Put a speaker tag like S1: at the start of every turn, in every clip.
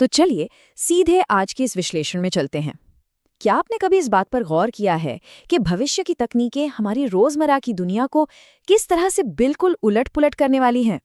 S1: तो चलिए सीधे आज के इस विश्लेषण में चलते हैं। क्या आपने कभी इस बात पर गौर किया है कि भविष्य की तकनीकें हमारी रोजमर्रा की दुनिया को किस तरह से बिल्कुल उलट-पुलट करने वाली हैं?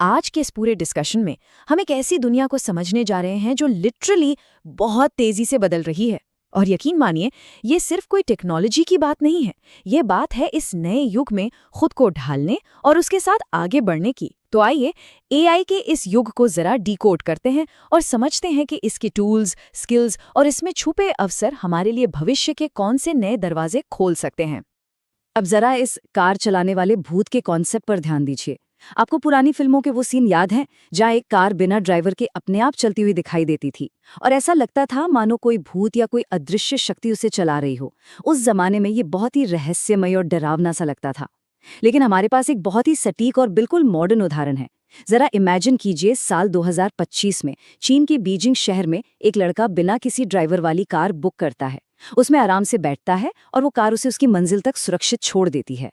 S1: आज के इस पूरे डिस्कशन में हम एक ऐसी दुनिया को समझने जा रहे हैं जो लिटरली बहुत तेजी से बदल रही है। और यकीन मानिए, ये सिर्फ कोई टेक्नोलॉजी की बात नहीं है, ये बात है इस नए युग में खुद को ढालने और उसके साथ आगे बढ़ने की। तो आइए एआई के इस युग को जरा डिकोड करते हैं और समझते हैं कि इसके टूल्स, स्किल्स और इसमें छुपे अवसर हमारे लिए भविष्य के कौन से नए दरवाजे खोल सकते हैं। अब जरा इस कार चलाने वाले भूत के कॉन्सेप्ट पर ध्यान दीजिए। आपको पुरानी फिल्मों के वो सीन याद हैं जहाँ एक कार बिना ड्राइवर के अपने आप चलती हुई दिखाई देती थी और ऐसा लगता था मानो कोई भूत या कोई अदृश्य शक्ति उसे चला रही हो। उस जमाने में ये बहुत ही रहस्यमय और डरावना सा लगता था। लेकिन हमारे पास एक बहुत ही सटीक और बिल्कुल मॉडर्न उदाहरण है। जरा इमेजिन कीजिए, साल 2025 में चीन के बीजिंग शहर में एक लड़का बिना किसी ड्राइवर वाली कार बुक करता है। उसमें आराम से बैठता है और वो कार उसे उसकी मंजिल तक सुरक्षित छोड़ देती है।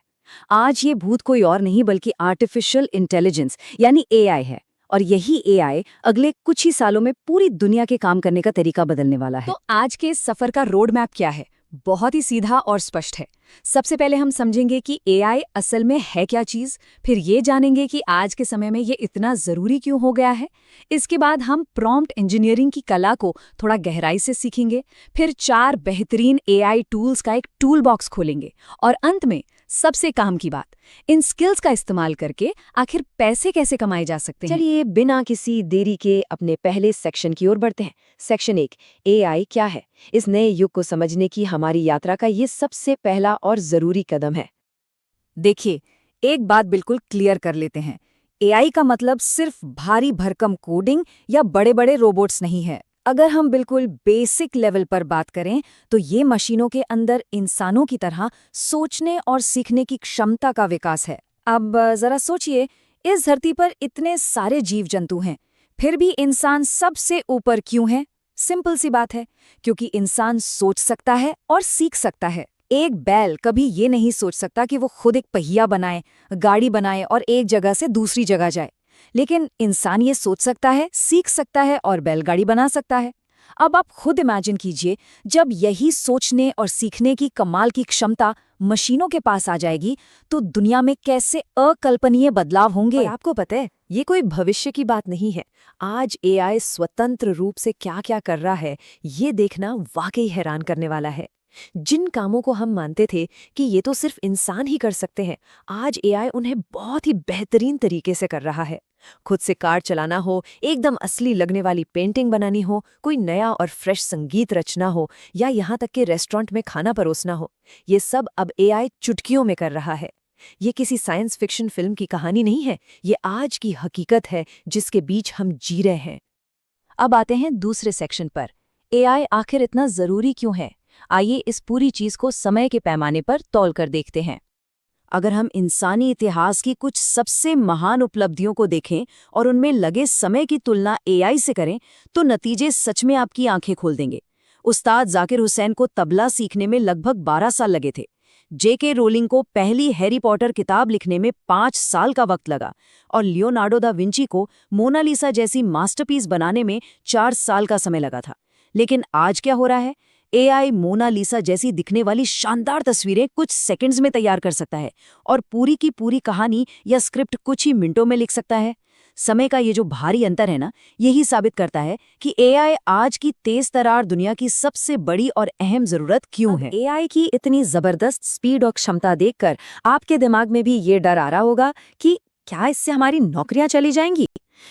S1: आज ये भूत कोई और नहीं बल्कि आर्टिफिशियल इंटेलिजेंस यानी एआई है। और यही एआई अगले कुछ ही सालों में पूरी दुनिया के काम करने का तरीका बदलने वाला है। तो आज के इस सफर का रोड मैप क्या है? बहुत ही सीधा और स्पष्ट है। सबसे पहले हम समझेंगे कि एआई असल में है क्या चीज, फिर ये जानेंगे कि आज के समय में ये इतना जरूरी क्यों हो गया है। इसके बाद हम प्रॉम्प्ट इंजीनियरिंग की कला को थोड़ा गहराई से सीखेंगे, फिर 4 बेहतरीन एआई टूल्स का एक टूल बॉक्स खोलेंगे और अंत में सबसे काम की बात, इन स्किल्स का इस्तेमाल करके आखिर पैसे कैसे कमाए जा सकते हैं। चलिए बिना किसी देरी के अपने पहले सेक्शन की ओर बढ़ते हैं। सेक्शन 1, एआई क्या है? इस नए युग को समझने की हमारी यात्रा का ये सबसे पहला और जरूरी कदम है। देखिए, एक बात बिल्कुल क्लियर कर लेते हैं। एआई का मतलब सिर्फ भारी भरकम कोडिंग या बड़े-बड़े रोबोट्स नहीं है। अगर हम बिल्कुल बेसिक लेवल पर बात करें तो ये मशीनों के अंदर इंसानों की तरह सोचने और सीखने की क्षमता का विकास है। अब जरा सोचिए, इस धरती पर इतने सारे जीव जंतु हैं, फिर भी इंसान सबसे ऊपर क्यों है? सिंपल सी बात है, क्योंकि इंसान सोच सकता है और सीख सकता है। एक बैल कभी ये नहीं सोच सकता कि वो खुद एक पहिया बनाए, गाड़ी बनाए और एक जगह से दूसरी जगह जाए। लेकिन इंसान ये सोच सकता है, सीख सकता है और बैलगाड़ी बना सकता है। अब आप खुद इमेजिन कीजिए, जब यही सोचने और सीखने की कमाल की क्षमता मशीनों के पास आ जाएगी तो दुनिया में कैसे अकल्पनीय बदलाव होंगे। और आपको पता है, ये कोई भविष्य की बात नहीं है। आज एआई स्वतंत्र रूप से क्या क्या कर रहा है, ये देखना वाकई हैरान करने वाला है। जिन कामों को हम मानते थे कि ये तो सिर्फ इंसान ही कर सकते हैं, आज एआई उन्हें बहुत ही बेहतरीन तरीके से कर रहा है। खुद से कार चलाना हो, एकदम असली लगने वाली पेंटिंग बनानी हो, कोई नया और फ्रेश संगीत रचना हो या यहाँ तक कि रेस्टोरेंट में खाना परोसना हो, ये सब अब एआई चुटकियों में कर रहा है। ये किसी साइंस फिक्शन फिल्म की कहानी नहीं है, ये आज की हकीकत है जिसके बीच हम जी रहे हैं। अब आते हैं दूसरे सेक्शन पर, एआई आखिर इतना जरूरी क्यों है? आइए इस पूरी चीज को समय के पैमाने पर तौल कर देखते हैं। अगर हम इंसानी इतिहास की कुछ सबसे महान उपलब्धियों को देखें और उनमें लगे समय की तुलना एआई से करें तो नतीजे सच में आपकी आंखें खोल देंगे। उस्ताद जाकिर हुसैन को तबला सीखने में लगभग 12 साल लगे थे। जेके रोलिंग को पहली हैरी पॉटर किताब लिखने में 5 साल का वक्त लगा और लियोनार्डो दा विंची को मोनालिसा जैसी मास्टरपीस बनाने में 4 साल का समय लगा था। लेकिन आज क्या हो रहा है? एआई मोनालिसा जैसी दिखने वाली शानदार तस्वीरें कुछ सेकंड्स में तैयार कर सकता है और पूरी की पूरी कहानी या स्क्रिप्ट कुछ ही मिनटों में लिख सकता है। समय का ये जो भारी अंतर है ना, यही साबित करता है कि एआई आज की तेज तरार दुनिया की सबसे बड़ी और अहम जरूरत क्यों है। एआई की इतनी जबरदस्त स्पीड और क्षमता देखकर आपके दिमाग में भी ये डर आ रहा होगा कि क्या इससे हमारी नौकरियां चली जाएंगी?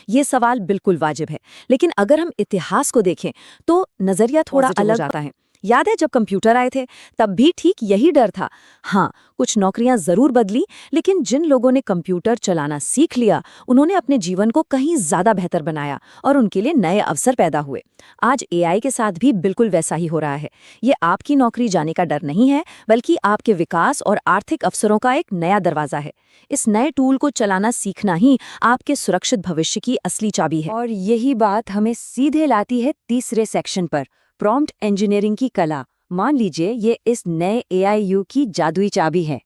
S1: ये सवाल बिल्कुल वाजिब है, लेकिन अगर हम इतिहास को देखें तो नजरिया थोड़ा अलग हो जाता है। याद है जब कंप्यूटर आए थे तब भी ठीक यही डर था। हाँ, कुछ नौकरियां जरूर बदली, लेकिन जिन लोगों ने कंप्यूटर चलाना सीख लिया उन्होंने अपने जीवन को कहीं ज्यादा बेहतर बनाया और उनके लिए नए अवसर पैदा हुए। आज एआई के साथ भी बिल्कुल वैसा ही हो रहा है। ये आपकी नौकरी जाने का डर नहीं है, बल्कि आपके विकास और आर्थिक अवसरों का एक नया दरवाजा है। इस नए टूल को चलाना सीखना ही आपके सुरक्षित भविष्य की असली चाबी है। और यही बात हमें सीधे लाती है तीसरे सेक्शन पर, प्रॉम्प्ट इंजीनियरिंग की कला। मान लीजिए ये इस नए एआई युग की जादुई चाबी है।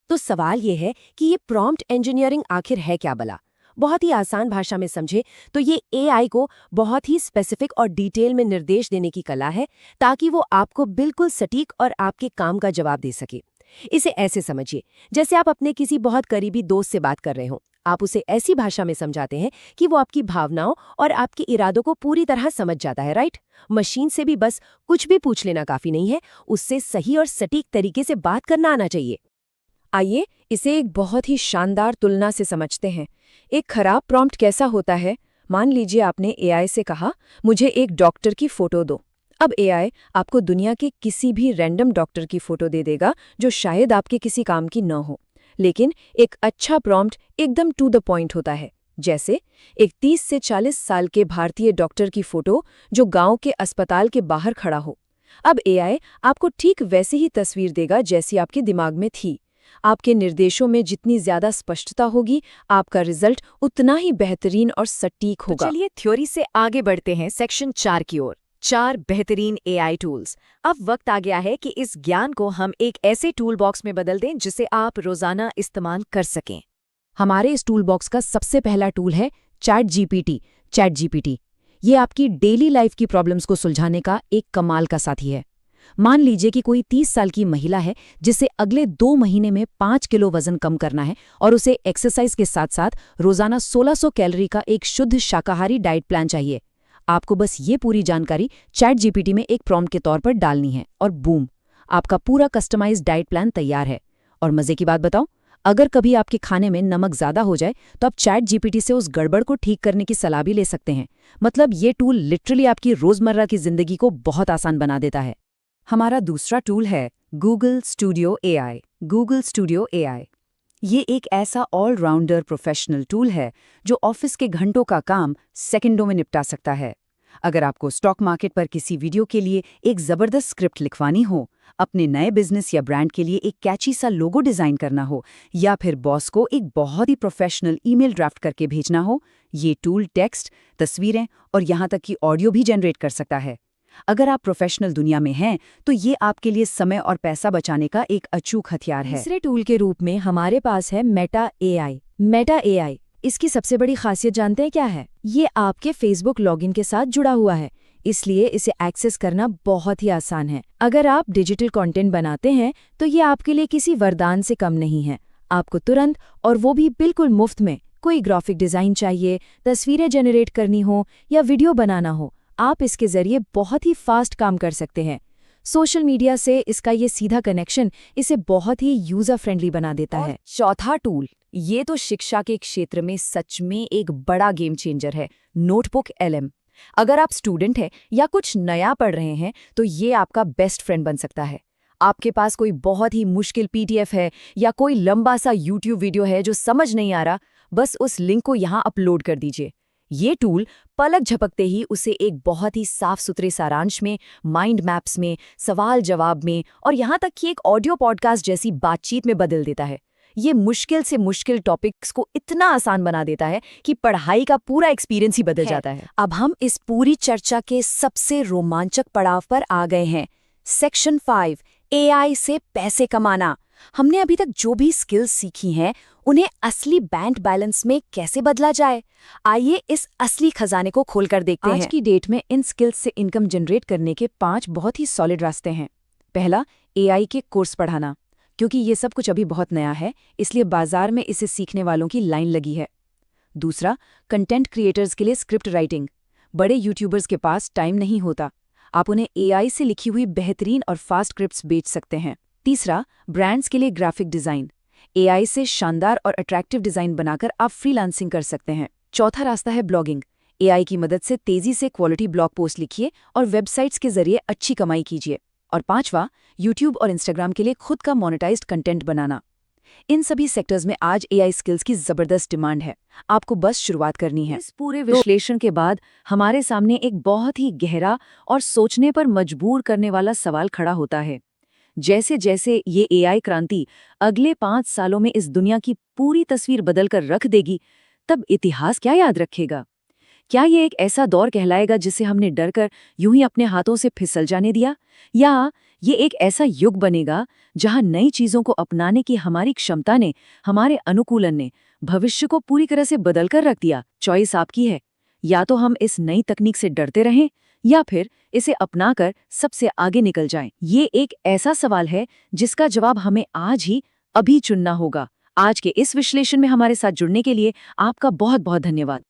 S1: तो सवाल ये है कि ये प्रॉम्प्ट इंजीनियरिंग आखिर है क्या भला?
S2: बहुत ही आसान भाषा में समझे तो ये एआई को बहुत ही स्पेसिफिक और डिटेल में निर्देश देने की कला है, ताकि वो आपको बिल्कुल सटीक और आपके काम का जवाब दे सके। इसे ऐसे समझिए, जैसे आप अपने किसी बहुत करीबी दोस्त से बात कर रहे हो। आप उसे ऐसी भाषा में समझाते हैं कि वो आपकी भावनाओं और आपके इरादों को पूरी तरह समझ जाता है, राइट? मशीन से भी बस कुछ भी पूछ लेना काफी नहीं है, उससे सही और सटीक तरीके से बात करना आना चाहिए।
S1: आइए इसे एक बहुत ही शानदार तुलना से समझते हैं। एक खराब प्रॉम्प्ट कैसा होता है? मान लीजिए आपने एआई से कहा, मुझे एक डॉक्टर की फोटो दो। अब एआई आपको दुनिया के किसी भी रैंडम डॉक्टर की फोटो दे देगा जो शायद आपके किसी काम की न हो। लेकिन एक अच्छा प्रॉम्प्ट एकदम टू द पॉइंट होता है, जैसे एक 30 से 40 साल के भारतीय डॉक्टर की फोटो जो गांव के अस्पताल के बाहर खड़ा हो। अब एआई आपको ठीक वैसी ही तस्वीर देगा जैसी आपके दिमाग में थी। आपके निर्देशों में जितनी ज्यादा स्पष्टता होगी, आपका रिजल्ट उतना ही बेहतरीन और सटीक होगा।
S3: चलिए थ्योरी से आगे बढ़ते हैं सेक्शन 4 की ओर। 4 बेहतरीन एआई टूल्स। अब वक्त आ गया है कि इस ज्ञान को हम एक ऐसे टूल बॉक्स में बदल दें जिसे आप रोजाना इस्तेमाल कर सकें।
S1: हमारे इस टूल बॉक्स का सबसे पहला टूल है चैट जीपीटी। ये आपकी डेली लाइफ की प्रॉब्लम्स को सुलझाने का एक कमाल का साथी है। मान लीजिए कि कोई 30 साल की महिला है जिसे अगले 2 महीने में 5 किलो वजन कम करना है और उसे एक्सरसाइज के साथ साथ रोजाना 1600 कैलोरी का एक शुद्ध शाकाहारी डाइट प्लान चाहिए। आपको बस ये पूरी जानकारी चैट जीपीटी में एक प्रॉम्प्ट के तौर पर डालनी है और बूम, आपका पूरा कस्टमाइज्ड डाइट प्लान तैयार है। और मजे की बात बताऊं, अगर कभी आपके खाने में नमक ज्यादा हो जाए तो आप चैट जीपीटी से उस गड़बड़ को ठीक करने की सलाह भी ले सकते हैं। मतलब ये टूल लिटरली आपकी रोजमर्रा की जिंदगी को बहुत आसान बना देता है। हमारा दूसरा टूल है गूगल स्टूडियो एआई। ये एक ऐसा ऑलराउंडर प्रोफेशनल टूल है जो ऑफिस के घंटों का काम सेकंडों में निपटा सकता है। अगर आपको स्टॉक मार्केट पर किसी वीडियो के लिए एक जबरदस्त स्क्रिप्ट लिखवानी हो, अपने नए बिजनेस या ब्रांड के लिए एक कैची सा लोगो डिजाइन करना हो, या फिर बॉस को एक बहुत ही प्रोफेशनल ईमेल ड्राफ्ट करके भेजना हो, ये टूल टेक्स्ट, तस्वीरें और यहाँ तक कि ऑडियो भी जनरेट कर सकता है। अगर आप प्रोफेशनल दुनिया में हैं तो ये आपके लिए समय और पैसा बचाने का एक अचूक हथियार है।
S3: तीसरे टूल के रूप में हमारे पास है मेटा एआई। इसकी सबसे बड़ी खासियत जानते हैं क्या है? ये आपके फेसबुक लॉगिन के साथ जुड़ा हुआ है, इसलिए इसे एक्सेस करना बहुत ही आसान है। अगर आप डिजिटल कंटेंट बनाते हैं तो ये आपके लिए किसी वरदान से कम नहीं है। आपको तुरंत, और वो भी बिल्कुल मुफ्त में, कोई ग्राफिक डिजाइन चाहिए, तस्वीरें जनरेट करनी हो या वीडियो बनाना हो, आप इसके जरिए बहुत ही फास्ट काम कर सकते हैं। सोशल मीडिया से इसका ये सीधा कनेक्शन इसे बहुत ही यूजर फ्रेंडली बना देता है।
S1: चौथा टूल, ये तो शिक्षा के क्षेत्र में सच में एक बड़ा गेम चेंजर है, नोटबुक LM। अगर आप स्टूडेंट हैं या कुछ नया पढ़ रहे हैं तो ये आपका बेस्ट फ्रेंड बन सकता है। आपके पास कोई बहुत ही मुश्किल PDF है या कोई लंबा सा YouTube वीडियो है जो समझ नहीं आ रहा, बस उस लिंक को यहाँ अपलोड कर दीजिए। ये टूल पलक झपकते ही उसे एक बहुत ही साफ सुथरे सारांश में, माइंड मैप्स में, सवाल जवाब में और यहाँ तक कि एक ऑडियो पॉडकास्ट जैसी बातचीत में बदल देता है। ये मुश्किल से मुश्किल टॉपिक्स को इतना आसान बना देता है कि पढ़ाई का पूरा एक्सपीरियंस ही बदल जाता है।
S2: अब हम इस पूरी चर्चा के सबसे रोमांचक पड़ाव पर आ गए हैं, सेक्शन 5, एआई से पैसे कमाना। हमने अभी तक जो भी स्किल्स सीखी हैं उन्हें असली बैंक बैलेंस में कैसे बदला जाए। आइए इस असली खजाने को खोलकर देखते हैं।
S1: आज की डेट में इन स्किल्स से इनकम जनरेट करने के 5 बहुत ही सॉलिड रास्ते हैं। पहला, एआई के कोर्स पढ़ाना। क्योंकि ये सब कुछ अभी बहुत नया है, इसलिए बाजार में इसे सीखने वालों की लाइन लगी है। दूसरा, कंटेंट क्रिएटर्स के लिए स्क्रिप्ट राइटिंग। बड़े यूट्यूबर्स के पास टाइम नहीं होता, आप उन्हें एआई से लिखी हुई बेहतरीन और फास्ट स्क्रिप्ट्स बेच सकते हैं। तीसरा, ब्रांड्स के लिए ग्राफिक डिजाइन। एआई से शानदार और अट्रैक्टिव डिजाइन बनाकर आप फ्रीलांसिंग कर सकते हैं। चौथा रास्ता है ब्लॉगिंग। एआई की मदद से तेजी से क्वालिटी ब्लॉग पोस्ट लिखिए और वेबसाइट्स के जरिए अच्छी कमाई कीजिए। और पांचवा, यूट्यूब और इंस्टाग्राम के लिए खुद का मोनेटाइज्ड कंटेंट बनाना। इन सभी सेक्टर्स में आज एआई स्किल्स की जबरदस्त डिमांड है, आपको बस शुरुआत करनी है। इस पूरे विश्लेषण के बाद हमारे सामने एक बहुत ही गहरा और सोचने पर मजबूर करने वाला सवाल खड़ा होता है। जैसे जैसे ये एआई क्रांति अगले 5 सालों में इस दुनिया की पूरी तस्वीर बदलकर रख देगी, तब इतिहास क्या याद रखेगा? क्या ये एक ऐसा दौर कहलाएगा जिसे हमने डरकर यूं ही अपने हाथों से फिसल जाने दिया, या ये एक ऐसा युग बनेगा जहां नई चीजों को अपनाने की हमारी क्षमता ने, हमारे अनुकूलन ने भविष्य को पूरी तरह से बदल कर रख दिया। चॉइस आपकी है। या तो हम इस नई तकनीक से डरते रहें या फिर इसे अपनाकर सबसे आगे निकल जाएं। ये एक ऐसा सवाल है जिसका जवाब हमें आज ही अभी चुनना होगा। आज के इस विश्लेषण में हमारे साथ जुड़ने के लिए आपका बहुत बहुत धन्यवाद।